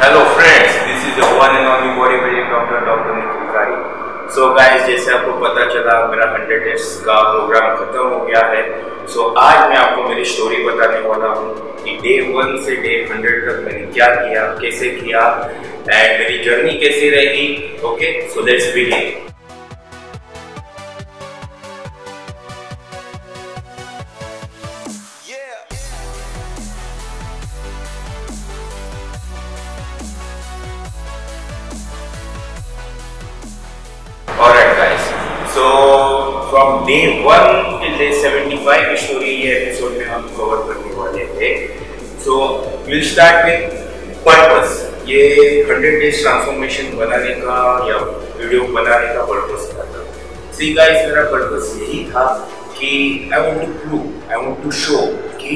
Hello friends, this is the one and only body building doctor Nikhil Kari. So guys, जैसे आपको पता चला मेरा 100 डेज का प्रोग्राम खत्म हो गया है। सो आज मैं आपको मेरी स्टोरी बताने वाला हूँ कि डे 1 से डे 100 तक मैंने क्या किया, कैसे किया एंड मेरी जर्नी कैसी रही। Okay, so let's begin. Alright guys, so from day 1 till day 75 की स्टोरी ये एपिसोड में हम कवर करने वाले थे। So we'll start with purpose। ये 100 days ट्रांसफॉर्मेशन बनाने का या वीडियो बनाने का पर्पस क्या था? See guys, मेरा पर्पस यही था कि I want to prove, I want to show कि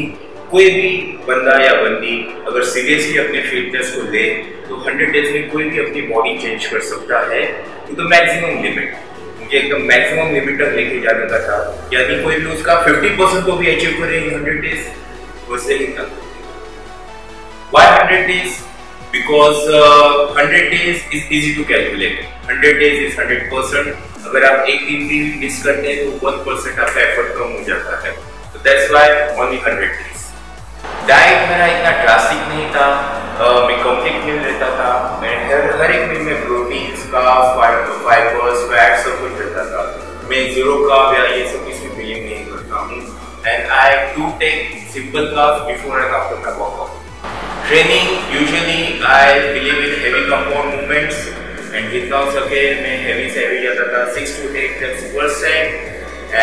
कोई भी बंदा या बंदी अगर सीरियसली अपने फिटनेस को ले तो 100 डेज में कोई भी अपनी बॉडी चेंज कर सकता है तो मैक्सिमम लिमिट। मुझे एकदम मैक्सिमम लिमिट तक लेके जाने का था, यानी कोई भी उसका 50% को भी अचीव करे इन 100 डेज, वैसे ही था। Why 100 days? Because 100 days is easy to calculate. 100 days is 100%. अगर आप एक दिन भी मिस करते हैं तो 1% आपका एफर्ट कम हो जाता है। So that's why only 100 days. Diet मेरा इतना ड्रास्टिक नहीं था, मैं कंप्लीट मील लेता था। मैं हर एक मील में प्रोटीन्स का फाइबर्स फैट सब कुछ लेता था। मैं जीरो कार्ब या ये सब किसी बिलीव नहीं करता हूँ। And I do take simple carbs before and after my workout. Training usually I believe in heavy compound movements and जितना हो सके मैं हेवी से हेवी जाता था, 6 to 8 reps per set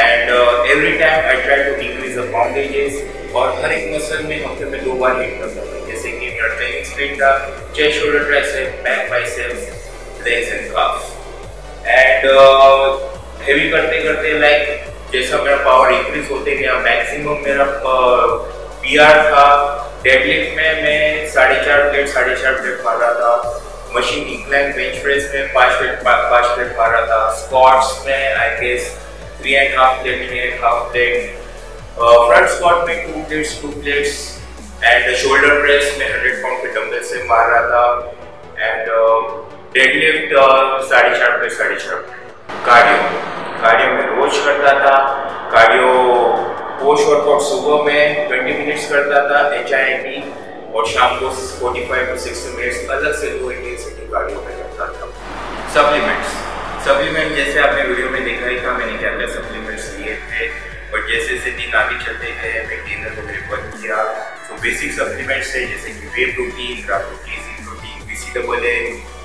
and every time I try to increase the poundages और हर एक muscle में हफ्ते में 2 बार हिट करता था। जैसे कि मेरा ट्रेनिंग स्प्लिट था, chest shoulder tricep, back biceps, legs and carbs. And heavy करते करते लाइक जैसा मेरा पावर इंक्रीज होते गया, मैक्सिमम मेरा पीआर था। डेडलिफ्ट में मैं 4.5 प्लेट मार रहा था। मशीन इंक्लाइन बेंच प्रेस में 5 प्लेट मार रहा था। स्क्वाट्स में I guess 3.5 plate. Front squat में 2 प्लेट्स एंड शोल्डर प्रेस में 100 पाउंड के डंबल से मार रहा था। एंड डेडलिफ्ट 4.5 कार्डियो में रोज करता था। कार्डियो पोस्ट वर्कआउट सुबह में 20 मिनट्स करता था HIIT और शाम को 45 to 60 मिनट्स अलग से लो इंटेंसिटी कार्डियो में करता था। सप्लीमेंट जैसे आपने वीडियो में देखा ही था, मैंने क्या क्या सप्लीमेंट्स लिए थे और जैसे जैसे दिन आगे चलते गए मैं गेनर वगैरह बंद किया। तो बेसिक सप्लीमेंट्स है जैसे कि whey protein, cryogenic protein, BCAA,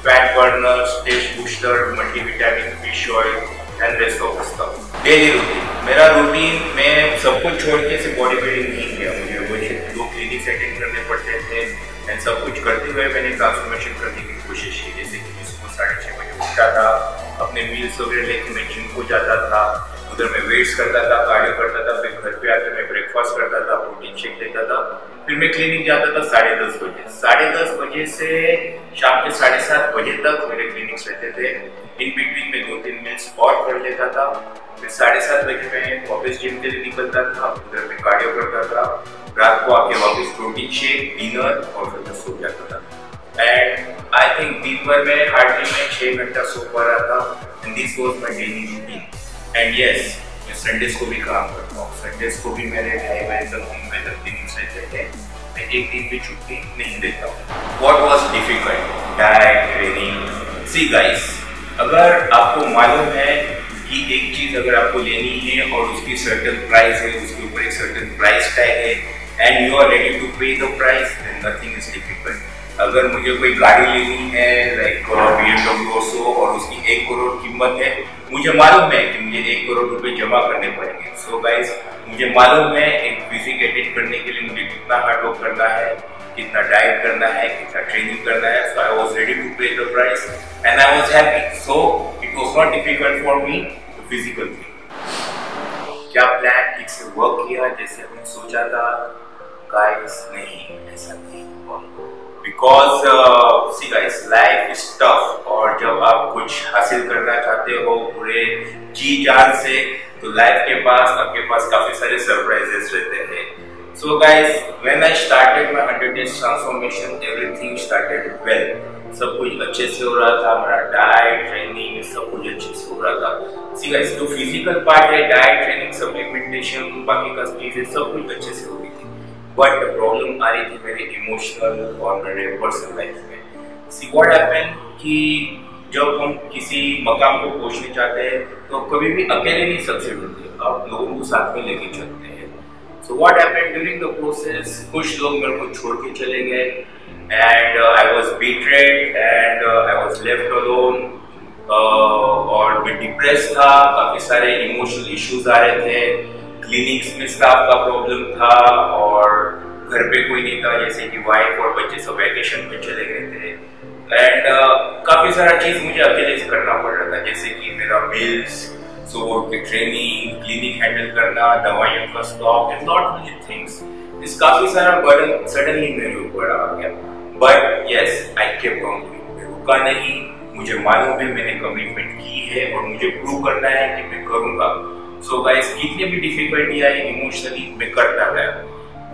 fat burner, test booster, multivitamin, fish oil and rest of stuff. Daily routine, मेरा रूटीन मैं सब कुछ छोड़ के सिर्फ बॉडी बिल्डिंग नहीं किया। मुझे वही 2 क्लिनिक्स अटेंड करने पड़ते थे एंड सब कुछ करते हुए मैंने ट्रांसफॉर्मेशन करने की कोशिश की। जैसे कि मैं सुबह 6:30 बजे उठता था, अपने मील्स वगैरह लेके मैं जिम को जाता था, उधर मैं वेट्स करता था, कार्डियो करता था, फिर घर पे आकर मैं ब्रेकफास्ट करता था, प्रोटीन शेक लेता था, फिर मैं क्लिनिक जाता था 10:30 बजे। 10:30 बजे से शाम के 7:30 बजे तक मेरे क्लिनिक्स रहते थे। इन बिटवीन में 2-3 मिनट्स और कर लेता था। फिर 7:30 बजे मैं वापस जिम के लिए निकलता था, उधर मैं कार्डियो करता था, रात को आके वापस प्रोटीन शेक, डिनर और फिर मैं सो जाता था। एंड आई थिंक दिन भर में हार्डली मैं 6 घंटा सो पा रहा था and this was my daily routine. And yes, मैं संडेज को भी काम करता हूँ। संडेज को भी मेरे 2:30 बजे तक 3 बजे तक क्लिनिक्स रहते थे। मैं एक दिन भी छुट्टी नहीं देता हूँ। What was difficult? Diet, training. See guys, अगर आपको मालूम है कि एक चीज अगर आपको लेनी है और उसकी सर्टेन प्राइस है, उसके ऊपर एक सर्टेन प्राइस टैग है and you are ready to pay the price, then nothing is difficult. अगर मुझे कोई गाड़ी लेनी है लाइक BMW 100 और उसकी 1 करोड़ कीमत है, मुझे मालूम है कि मुझे 1 करोड़ रुपए जमा करने पड़ेंगे। सो गाइस, मुझे मालूम है एक फिजिक एडिट करने के लिए मुझे कितना हार्ड वर्क करना है, कितना डाइट करना है, कितना ट्रेनिंग करना है। So I was ready to pay the price and I was happy. So it was not difficult for me to physical thing. क्या प्लान ठीक से वर्क किया जैसे हमने सोचा था? गाइस नहीं, ऐसा नहीं हुआ। Because see guys, life is tough और जब आप कुछ हासिल करना चाहते हो पूरे जी जान से तो लाइफ के पास आपके पास काफी सारे सरप्राइजेस रहते हैं। So guys, when I started my 100 days transformation, everything started well. सब कुछ अच्छे से हो रहा था, मेरा डाइट, ट्रेनिंग, सब कुछ अच्छे से हो रहा था। See guys, जो फिजिकल पार्ट है, डाइट, ट्रेनिंग, सप्लीमेंटेशन, बाकी का चीजें सब कुछ अच्छे से हो रही थी। बट प्रॉब्लम आ रही थी मेरे इमोशनल और मेरे पर्सनल लाइफ में। See what happened कि जब हम किसी मकाम को पहुंचने चाहते हैं तो कभी भी अकेले नहीं सक्सेस होते, आप लोगों को साथ में लेके चलते हैं। So what happened during the process? कुछ लोग मेरे को छोड़ के चले गए and I was betrayed and I was left alone और मैं डिप्रेस था, काफी सारे इमोशनल इश्यूज आ रहे थे, क्लिनिक्स में स्टाफ का प्रॉब्लम था और घर पे कोई नहीं था, जैसे कि वाइफ और बच्चे सब वैकेशन पे चले गए थे एंड काफी सारा चीज मुझे अकेले से करना पड़ रहा था, जैसे कि मेरा mills, so training, clinic handle करना, दवाइयों का stock and not many things. इस काफी सारा बर्डन सडनली मेरे ऊपर आ गया। But yes, I kept on going, मैं रुका नहीं, मुझे मालूम है मैंने कमिटमेंट की है और मुझे प्रूव करना है कि मैं करूंगा। सो गाइस, कितनी भी डिफिकल्टी आई इमोशनली, मैं करता गया।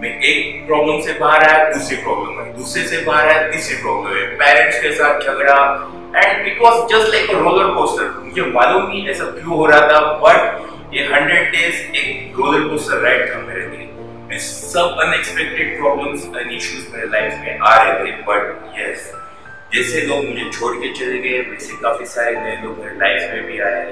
मैं एक प्रॉब्लम से बाहर आया, दूसरी प्रॉब्लम है, दूसरे से बाहर आया, तीसरी प्रॉब्लम है, पेरेंट्स के साथ झगड़ा and it was just like a roller coaster. मुझे मालूम नहीं ऐसा क्यों हो रहा था, बट ये 100 डेज एक रोलर कोस्टर राइड था मेरे लिए। सब अनएक्सपेक्टेड प्रॉब्लम्स एंड इश्यूज मेरे लाइफ में आ रहे थे। बट यस, जैसे लोग मुझे छोड़ के चले गए वैसे काफी सारे नए लोग मेरे लाइफ में भी आए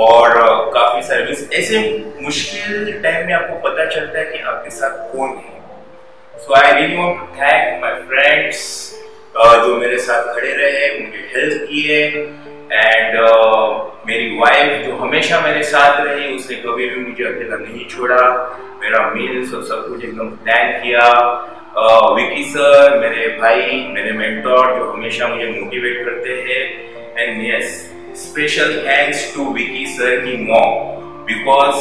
और काफी सारे ऐसे मुश्किल टाइम में आपको पता चलता है कि आपके साथ कौन है। So I really want to thank my friends जो मेरे साथ खड़े रहे, मुझे हेल्प किए एंड मेरी वाइफ जो हमेशा मेरे साथ रही, उसने कभी भी मुझे अकेला नहीं छोड़ा, मेरा मील्स और सब कुछ एकदम प्लान किया। विकी सर, मेरे भाई, मेरे मेंटोर जो हमेशा मुझे मोटिवेट करते हैं and yes, special thanks to Vicky sir की मॉम, बिकॉज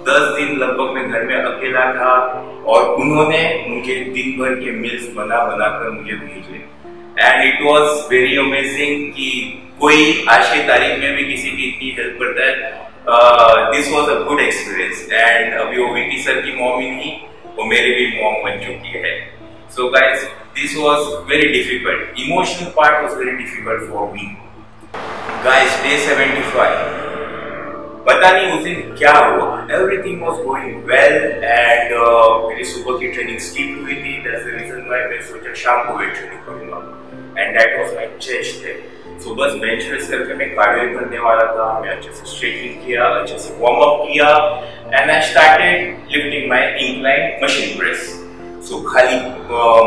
10 दिन लगभग मैं घर में अकेला था और उन्होंने मुझे दिन भर के मील्स बना कर मुझे भेजे and it was very amazing कि कोई आज की तारीख में भी किसी की इतनी हेल्प करता है। This was a good experience and अभी वो विकी सर की मॉम ही नहीं, वो मेरी भी मॉम बन चुकी है। So guys, this was very difficult, emotional part was very difficult for me. Guys, day 75, पता नहीं उस दिन क्या हुआ, everything was going well and मेरी सुबह की ट्रेनिंग स्किप हुई थी, दैट्स द रीजन व्हाई मैं सोचा शाम को वेट ट्रेनिंग करूंगा and that was my chest day. So बस बेंच प्रेस करके मैं कार्डियो करने वाला था, मैं अच्छे से स्ट्रेचिंग किया, अच्छे से वार्म अप किया and I started lifting my incline machine press. So खाली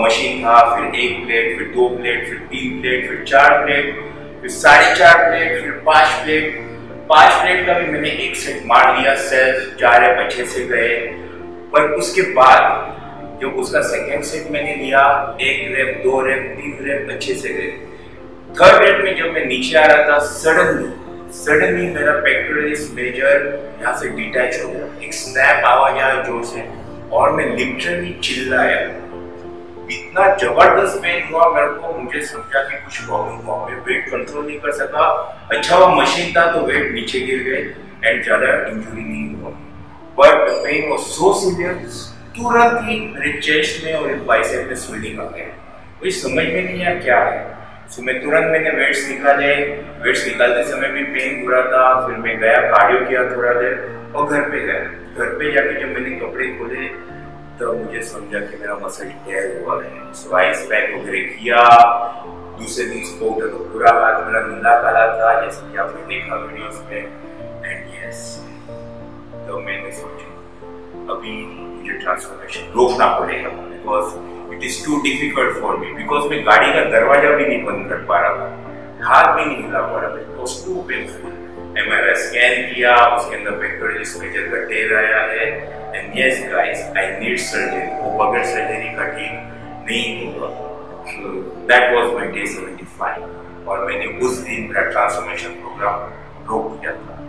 मशीन था, फिर 1 प्लेट, फिर 2 प्लेट, फिर 3 प्लेट, फिर 4 प्लेट, फिर 4.5 प्लेट, फिर 5 प्लेट। 5 प्लेट का भी मैंने एक सेट मार लिया, सेल्फ 4 रेप अच्छे से गए। पर उसके बाद जब उसका सेकेंड सेट मैंने लिया, 1 रेप, 2 रेप, 3 रेप अच्छे से गए। 3rd रेप में जब मैं नीचे आ रहा था, सडनली मेरा पेक्टोरलिस मेजर यहाँ से डिटैच हो गया, एक स्नैप आवाज आया जोर से और मैं लिटरली चिल्लाया। इतना जबरदस्त पेन हुआ मेरे को, मुझे समझा कि कुछ प्रॉब्लम हुआ, मैं वेट कंट्रोल नहीं कर सका। अच्छा वो मशीन था तो वेट नीचे गिर गए एंड ज्यादा इंजरी नहीं हुआ, but pain was so severe, तुरंत ही मेरे चेस्ट में और बाइसेप में स्वेलिंग आ गया। कोई समझ में नहीं आया क्या है। सो मैं तुरंत मैंने वेट्स निकाले, वेट्स निकालते समय भी पेन हो रहा था। फिर मैं गया, कार्डियो किया थोड़ा देर और घर पे गया। घर पे जाके जब मैंने कपड़े खोले तब मुझे समझा कि मेरा मसल टेयर हुआ है। सो आइस पैक वगैरह किया। दूसरे दिन स्पोर्ट तो पूरा हाथ मेरा नीला काला था, जैसे कि आपने देखा वीडियोस में एंड यस, तो मैंने सोचा अभी मुझे ट्रांसफॉर्मेशन रोकना पड़ेगा because it is too difficult for me, because मैं गाड़ी का दरवाजा भी नहीं बंद कर पा रहा था, हाथ भी नहीं हिला पा रहा था, it was too painful. MRI scan किया, उसके अंदर पेक्टोरलिस मेजर का टेर आया है and yes guys, I need surgery. वो बगैर सर्जरी का ठीक नहीं होगा। दैट वाज माय डे 75 और मैंने उस दिन मेरा ट्रांसफॉर्मेशन प्रोग्राम रोक दिया था।